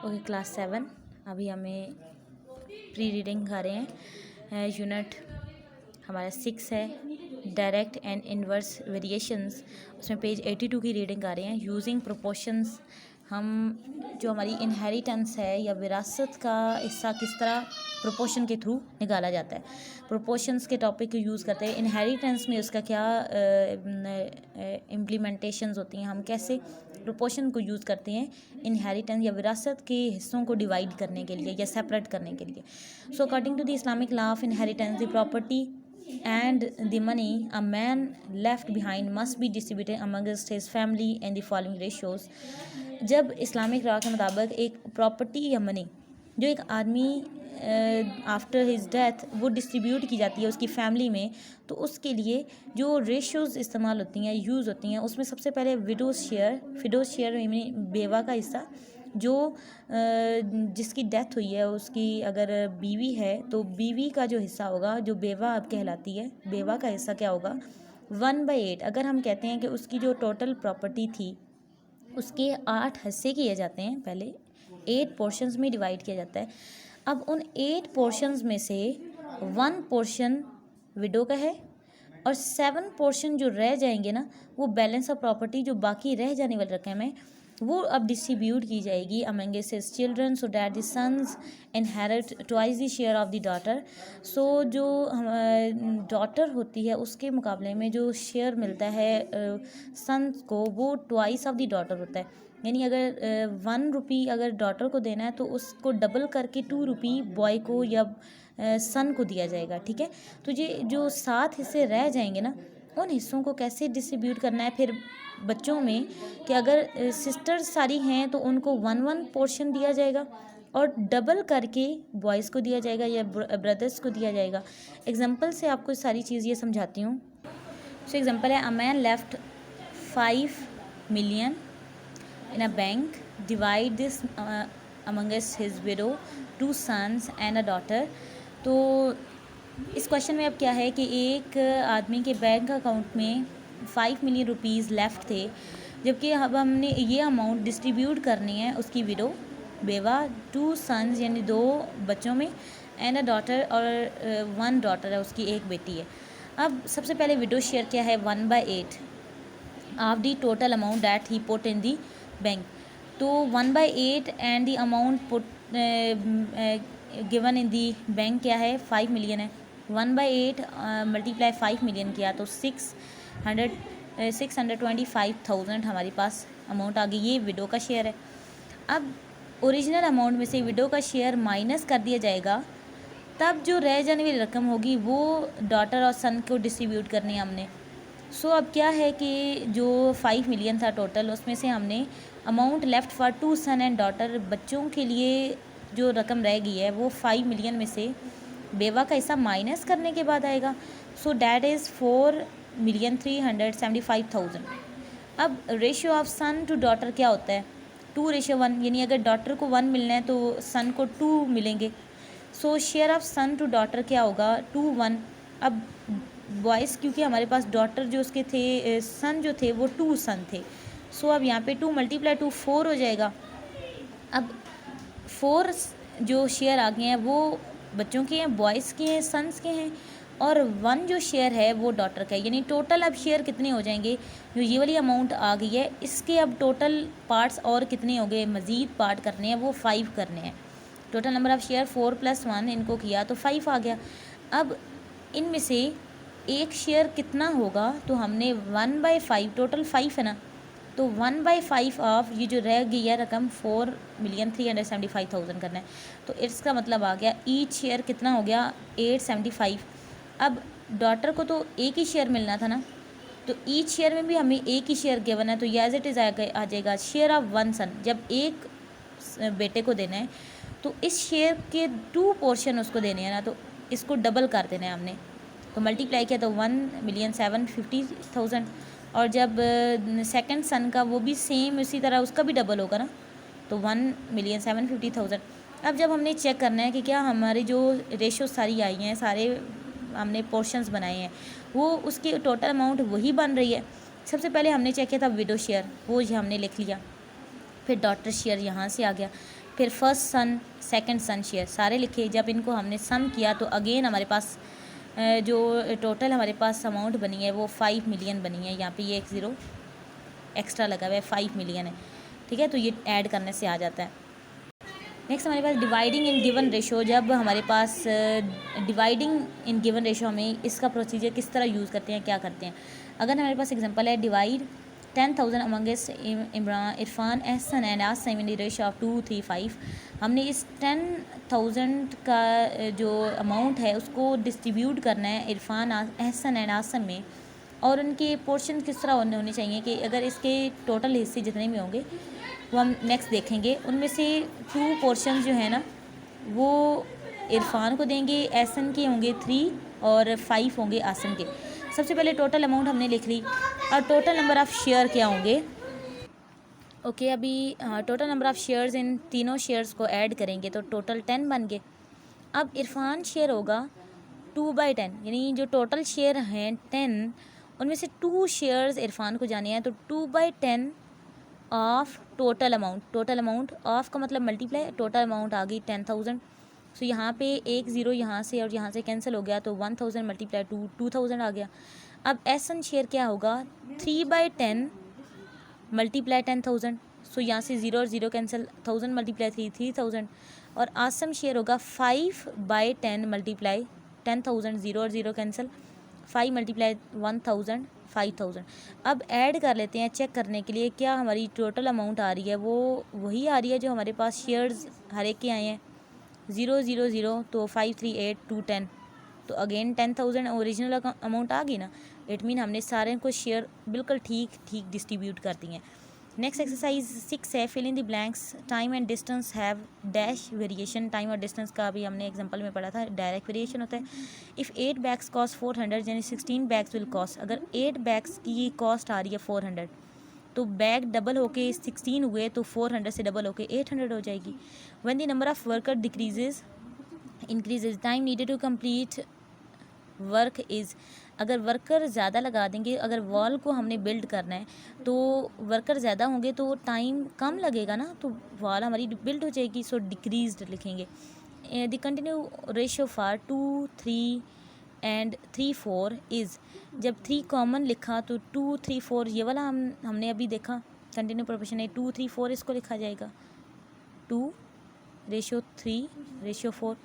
Okay class 7 अभी हमें pre reading कर रहे हैं। यूनिट हमारा 6 है, डायरेक्ट एंड इनवर्स वेरिएशंस। उसमें पेज 82 की रीडिंग कर रहे हैं। यूजिंग प्रोपोर्शंस, हम जो हमारी इनहेरिटेंस है या विरासत का हिस्सा किस तरह प्रोपोर्शन के थ्रू निकाला जाता है। प्रोपोर्शंस के टॉपिक को यूज़ करते हैं। इनहेरिटेंस में उसका क्या इम्प्लीमेंटेशंस होती हैं, हम कैसे प्रोपोर्शन को यूज़ करते हैं इनहेरिटेंस या विरासत के हिस्सों को डिवाइड करने के लिए या सेपरेट करने के लिए। So according to the Islamic law of inheritance, the property and the money a man left behind must be distributed amongst his family and the following ratios। जब इस्लामिक लॉ के मुताबिक एक प्रॉपर्टी या money जो एक आदमी after his death वो distribute की जाती है उसकी फैमिली में, तो उसके लिए जो रेशियोज़ इस्तेमाल होती हैं, यूज़ होती हैं, उसमें सबसे पहले विडोज़ शेयर यानी बेवा का हिस्सा, जो जिसकी डेथ हुई है उसकी अगर बीवी है तो बीवी का जो हिस्सा होगा, जो बेवा अब कहलाती है, बेवा का हिस्सा क्या होगा 1/8। अगर हम कहते हैं कि उसकी जो टोटल प्रॉपर्टी थी उसके 8 हिस्से किए जाते हैं, पहले 8 पोर्शंस में डिवाइड किया जाता है। अब उन 8 पोर्शंस में से 1 पोर्शन विडो का है और 7 पोर्शन जो रह जाएंगे ना, वो बैलेंस ऑफ प्रॉपर्टी जो बाकी रह जाने वाली रकम है वो अब डिस्ट्रीब्यूट की जाएगी among his children, so that the sons inherit twice the share of the daughter. So जो डॉटर होती है उसके मुकाबले में जो शेयर मिलता है सन्स को, वो ट्वाइस ऑफ द डॉटर होता है। यानी अगर 1 रुपी अगर डॉटर को देना है तो उसको डबल करके 2 रुपी बॉय को या सन को दिया जाएगा। ठीक है, तो ये जो 7 हिस्से रह जाएंगे ना, उन हिस्सों को कैसे डिस्ट्रीब्यूट करना है फिर बच्चों में, कि अगर सिस्टर्स सारी हैं तो उनको 1-1 पोर्शन दिया जाएगा और डबल करके बॉयज़ को दिया जाएगा या ब्रदर्स को दिया जाएगा। एग्जांपल से आपको सारी चीज़ ये समझाती हूँ। सो एग्जांपल है, a man left 5 million in a bank, divide this amongst his widow, 2 sons and a daughter. तो इस क्वेश्चन में अब क्या है कि एक आदमी के बैंक अकाउंट में 5 मिलियन रुपीज़ लेफ़्ट थे, जबकि अब हमने ये अमाउंट डिस्ट्रीब्यूट करनी है उसकी विडो बेवा, 2 सन्स यानी 2 बच्चों में, एंड अ डॉटर और 1 डॉटर है, उसकी एक बेटी है। अब सबसे पहले विडो शेयर क्या है 1/8 of the total amount that he put in the bank. तो 1/8 and the amount put given in the bank क्या है 5 मिलियन है। 1/8 मल्टीप्लाई 5 मिलियन किया तो 625,000 हमारे पास अमाउंट आ गई। ये विडो का शेयर है। अब ओरिजिनल अमाउंट में से विडो का शेयर माइनस कर दिया जाएगा, तब जो रह जाने वाली रकम होगी वो डॉटर और सन को डिस्ट्रीब्यूट करनी है हमने। सो अब क्या है कि जो 5 मिलियन था टोटल, उसमें से हमने amount left for 2 son and daughter, बच्चों के लिए जो रकम रह गई है वो 5 मिलियन में से बेवा का हिस्सा माइनस करने के बाद आएगा। So that is 4,375,000। अब ratio of son to daughter क्या होता है 2:1, यानी अगर डॉटर को 1 मिलना है तो सन को 2 मिलेंगे। So share of son to daughter क्या होगा 2:1। अब बॉयज़ क्योंकि हमारे पास डॉटर जो उसके थे, सन जो थे वो 2 सन थे, सो अब यहाँ पे 2 × 2 4 हो जाएगा। अब 4 जो शेयर आ गए हैं वो बच्चों के हैं, बॉयज़ के हैं, सन्स के हैं, और 1 जो शेयर है वो डॉटर का है। यानी टोटल अब शेयर कितने हो जाएंगे, जो ये वाली अमाउंट आ गई है इसके अब टोटल पार्ट्स और कितने हो गए, मज़ीद पार्ट करने हैं, वो 5 करने हैं। टोटल नंबर ऑफ़ शेयर 4 + 1 इनको किया तो 5 आ गया। अब इनमें से एक शेयर कितना होगा, तो हमने 1/5, टोटल 5 है ना, तो 1/5 ऑफ ये जो रह गई है रकम 4,375,000 करना है। तो इसका मतलब आ गया ईच शेयर कितना हो गया 875। अब डॉटर को तो एक ही शेयर मिलना था ना, तो ईच शेयर में भी हमें एक ही शेयर गिवन है, तो ये एज इट इज़ आ जाएगा शेयर ऑफ 1 सन। जब एक बेटे को देना है तो इस शेयर के 2 पोर्शन उसको देने हैं ना, तो इसको डबल कर देना है हमने, तो मल्टीप्लाई किया तो 1,750,000। और जब सेकंड सन का वो भी सेम इसी तरह उसका भी डबल होगा ना, तो 1,750,000। अब जब हमने चेक करना है कि क्या हमारी जो रेशो सारी आई हैं, सारे हमने पोर्शंस बनाए हैं, वो उसकी टोटल अमाउंट वही बन रही है। सबसे पहले हमने चेक किया था विडो शेयर, वो हमने लिख लिया, फिर डॉटर शेयर यहाँ से आ गया, फिर फर्स्ट सन सेकंड सन शेयर सारे लिखे। जब इनको हमने सम किया तो अगेन हमारे पास जो टोटल हमारे पास अमाउंट बनी है वो 5 मिलियन बनी है। यहाँ पे ये एक ज़ीरो एक्स्ट्रा लगा हुआ है, 5 मिलियन है, ठीक है। तो ये ऐड करने से आ जाता है। नेक्स्ट हमारे पास डिवाइडिंग इन गिवन रेशो। जब हमारे पास डिवाइडिंग इन गिवन रेशो, हमें इसका प्रोसीजर किस तरह यूज़ करते हैं, क्या करते हैं। अगर हमारे पास एग्जांपल है, divide 10,000 amongst Imran Irfan Ehsan and Asim in the ratio of 2:3:5। हमने इस 10,000 का जो अमाउंट है उसको डिस्ट्रीब्यूट करना है इरफान एहसन एंड आसिम में, और उनके पोर्शन किस तरह होने चाहिए कि अगर इसके टोटल हिस्से जितने भी होंगे वो हम नेक्स्ट देखेंगे। उनमें से 2 पोर्शन जो है ना वो इरफान को देंगे, एहसन के होंगे 3 और 5 होंगे आसिम के। सबसे पहले टोटल अमाउंट हमने लिख ली, और टोटल नंबर ऑफ़ शेयर क्या होंगे। ओके, अभी टोटल नंबर ऑफ़ शेयर्स, इन तीनों शेयर्स को ऐड करेंगे तो टोटल 10 बन गए। अब इरफान शेयर होगा 2/10, यानी जो टोटल शेयर हैं 10, उनमें से 2 शेयर्स इरफान को जाने हैं, तो 2/10 of total amount. Total amount of का मतलब मल्टीप्लाई, टोटल अमाउंट आ गई 10,000। सो यहाँ पे एक ज़ीरो यहाँ से और यहाँ से कैंसिल हो गया, तो 1000 मल्टीप्लाई 2,000 आ गया। अब एहसन शेयर क्या होगा, 3/10 मल्टीप्लाई 10,000। सो यहाँ से ज़ीरो और ज़ीरो कैंसिल, 1000 मल्टीप्लाई 3,000। और आसम शेयर होगा 5/10 मल्टीप्लाई 10,000, ज़ीरो और ज़ीरो कैंसिल, 5 मल्टीप्लाई 1000, 5000। अब ऐड कर लेते हैं चेक करने के लिए क्या हमारी टोटल अमाउंट आ रही है वो वही आ रही है जो हमारे पास शेयर्स हर एक के आए हैं। 0 0 0 तो 5 3 8 2 10, तो अगेन 10,000 ओरिजिनल अमाउंट आ गई ना। इट मीन हमने सारे को शेयर बिल्कुल ठीक डिस्ट्रीब्यूट कर दिए हैं। नेक्स्ट एक्सरसाइज 6 है, fill in the blanks. Time and distance have dash variation. Time और डिस्टेंस का भी हमने एग्जांपल में पढ़ा था, डायरेक्ट वेरिएशन होता है। इफ़ 8 बैग्स कॉस्ट 400 यानी 16 बैग्स विल कॉस्ट। अगर 8 बैग्स की कॉस्ट आ रही है 400, तो बैग डबल होके 16 हुए तो 400 से डबल होके 800 हो जाएगी। When the number of worker decreases increases, time needed to complete work is. अगर वर्कर ज़्यादा लगा देंगे, अगर वॉल को हमने बिल्ड करना है तो वर्कर ज़्यादा होंगे तो टाइम कम लगेगा ना, तो वॉल हमारी बिल्ड हो जाएगी। सो डिक्रीज्ड लिखेंगे। The continue ratio for 2 3 and 3 4 is. जब 3 कॉमन लिखा तो 2 3 4 ये वाला हमने अभी देखा कंटिन्यू प्रोपोर्शन है, 2 3 4 इसको लिखा जाएगा 2:3:4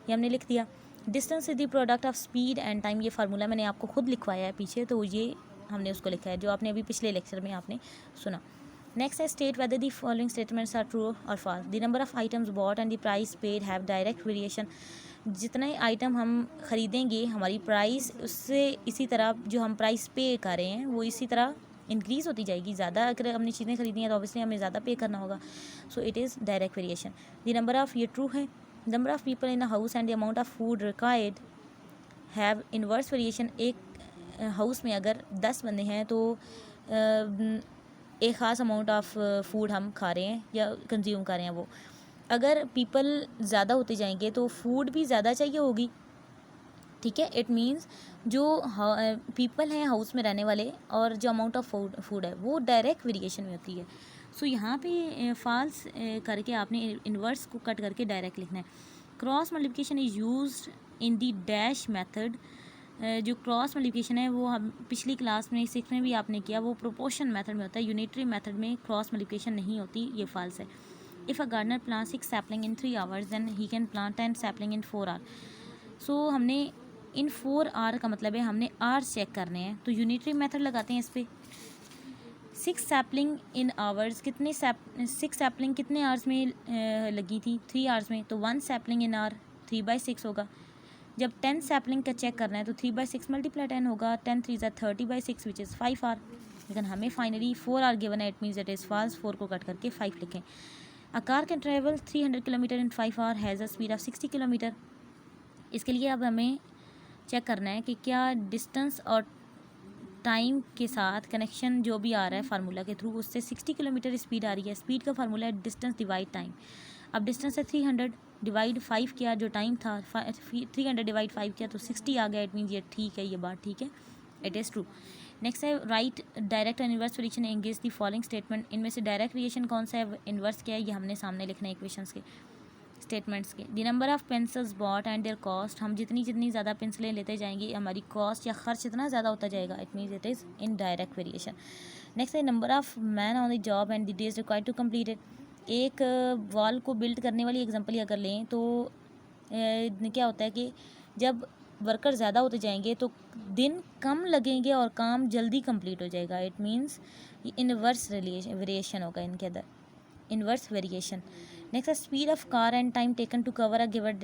ये हमने लिख दिया। Distance is the product of speed and time, ये फार्मूला मैंने आपको खुद लिखवाया है पीछे, तो ये हमने उसको लिखा है जो आपने अभी पिछले लेक्चर में आपने सुना। नेक्स्ट है, state whether the following statements are true और false. The number of items bought and the price paid have direct variation. जितने आइटम हम ख़रीदेंगे हमारी प्राइस उससे इसी तरह जो हम प्राइस पे कर रहे हैं वो इसी तरह इंक्रीज़ होती जाएगी। ज़्यादा अगर हमने चीज़ें खरीदी हैं तो ऑब्वियसली हमें ज़्यादा पे करना होगा। So it is direct variation. The number of, ये ट्रू है। Number of people in a house and the amount of food required have inverse variation. एक हाउस में अगर 10 बंदे हैं तो एक ख़ास अमाउंट ऑफ फूड हम खा रहे हैं या कंज्यूम कर रहे हैं। वो अगर पीपल ज़्यादा होते जाएंगे तो फूड भी ज़्यादा चाहिए होगी, ठीक है। इट मीन्स जो पीपल हैं हाउस में रहने वाले और जो अमाउंट ऑफ फूड है वो डायरेक्ट वेरिएशन में होती है। सो यहाँ पे फॉल्स करके आपने इन्वर्स को कट करके डायरेक्ट लिखना है। Cross multiplication is used in the dash method. जो क्रॉस मल्टीप्लिकेशन है वो हम पिछली क्लास में 6 में भी आपने किया, वो प्रोपोर्शन मेथड में होता है। यूनिटरी मेथड में क्रॉस मल्टीप्लिकेशन नहीं होती, ये फॉल्स है। If a gardener plant 6 sapling in 3 hours then he can plant 10 sapling in 4 hour. So हमने इन 4 आवर का मतलब है हमने आवर्स चेक करने हैं, तो यूनिटरी मेथड लगाते हैं इस पर। 6 सैपलिंग इन आवर्स, 6 सैपलिंग कितने आवर्स में लगी थी, 3 आवर्स में, तो 1 सैपलिंग इन आवर 3/6 होगा। जब 10 सैपलिंग का चेक करना है तो 3/6 मल्टीप्लाई 10 होगा, 10 3 30/6 विच इज़ 5 आवर। लेकिन हमें फाइनली 4 आवर गिवन है, it means it is false. 4 को कट करके 5 लिखें। A car can travel 300 kilometre in 5 hour has a speed of 60 kilometre. इसके लिए अब हमें चेक करना है कि क्या डिस्टेंस और टाइम के साथ कनेक्शन जो भी आ रहा है फार्मूला के थ्रू उससे 60 किलोमीटर स्पीड आ रही है। स्पीड का फार्मूला है डिस्टेंस डिवाइड टाइम। अब डिस्टेंस है 300 डिवाइड 5 किया, जो टाइम था 300 डिवाइड 5 किया तो 60 आ गया। इट मीन्स ये ठीक है, ये बात ठीक है, इट इज़ ट्रू। नेक्स्ट है right direct and inverse variation engage the following statement. इनमें से डायरेक्ट वेरिएशन कौन सा है, इनवर्स क्या है, ये हमने सामने लिखना है इक्वेशंस के स्टेटमेंट्स के। The number of pencils bought and their cost, हम जितनी जितनी ज़्यादा पेंसिलें लेते जाएंगे हमारी कॉस्ट या खर्च इतना ज़्यादा होता जाएगा, it means it is in direct variation. Next है number of man on the job and the days required to complete it. एक वॉल को बिल्ड करने वाली एग्जांपल ही अगर लें तो क्या होता है कि जब वर्कर ज़्यादा होते जाएंगे तो दिन कम लगेंगे और काम जल्दी कंप्लीट हो जाएगा, इट मीन्स इनवर्स वेरिएशन होगा इनके अंदर, इनवर्स वेरिएशन। नेक्स्ट है speed of car and time taken to cover a given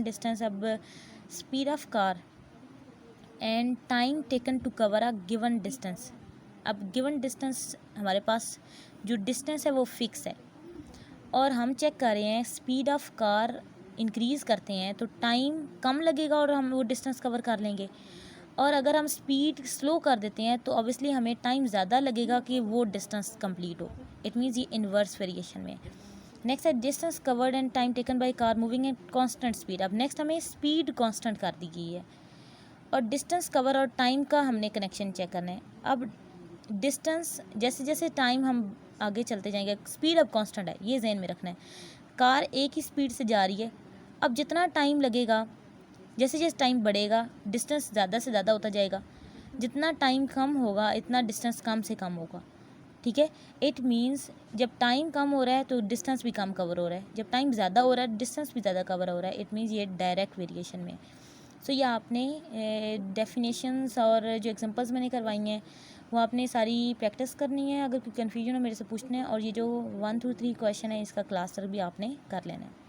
distance. अब speed of car and time taken to cover a given distance. अब गिवन डिस्टेंस हमारे पास जो distance है वो फिक्स है और हम चेक कर रहे हैं स्पीड ऑफ कार इंक्रीज़ करते हैं तो टाइम कम लगेगा और हम वो डिस्टेंस कवर कर लेंगे, और अगर हम स्पीड स्लो कर देते हैं तो ऑब्वियसली हमें टाइम ज़्यादा लगेगा कि वो डिस्टेंस कंप्लीट हो, इट मीन्स ये इन्वर्स वेरिएशन में। नेक्स्ट है distance covered and time taken by car moving at constant speed. अब नेक्स्ट हमें स्पीड कांस्टेंट कर दी गई है और डिस्टेंस कवर और टाइम का हमने कनेक्शन चेक करना है। अब डिस्टेंस जैसे जैसे टाइम हम आगे चलते जाएंगे, स्पीड अब कांस्टेंट है, ये जहन में रखना है। कार एक ही स्पीड से जा रही है, अब जितना टाइम लगेगा जैसे जैसे टाइम बढ़ेगा डिस्टेंस ज़्यादा से ज़्यादा होता जाएगा, जितना टाइम कम होगा इतना डिस्टेंस कम से कम होगा, ठीक है। इट मीन्स जब टाइम कम हो रहा है तो डिस्टेंस भी कम कवर हो रहा है, जब टाइम ज़्यादा हो रहा है डिस्टेंस भी ज़्यादा कवर हो रहा है, इट मीन्स ये डायरेक्ट वेरिएशन में। सो ये आपने डेफिनेशंस और जो एग्जांपल्स मैंने करवाई हैं वो आपने सारी प्रैक्टिस करनी है। अगर कोई कन्फ्यूजन हो मेरे से पूछना है, और ये जो 1 through 3 क्वेश्चन है इसका क्लास तक भी आपने कर लेना है।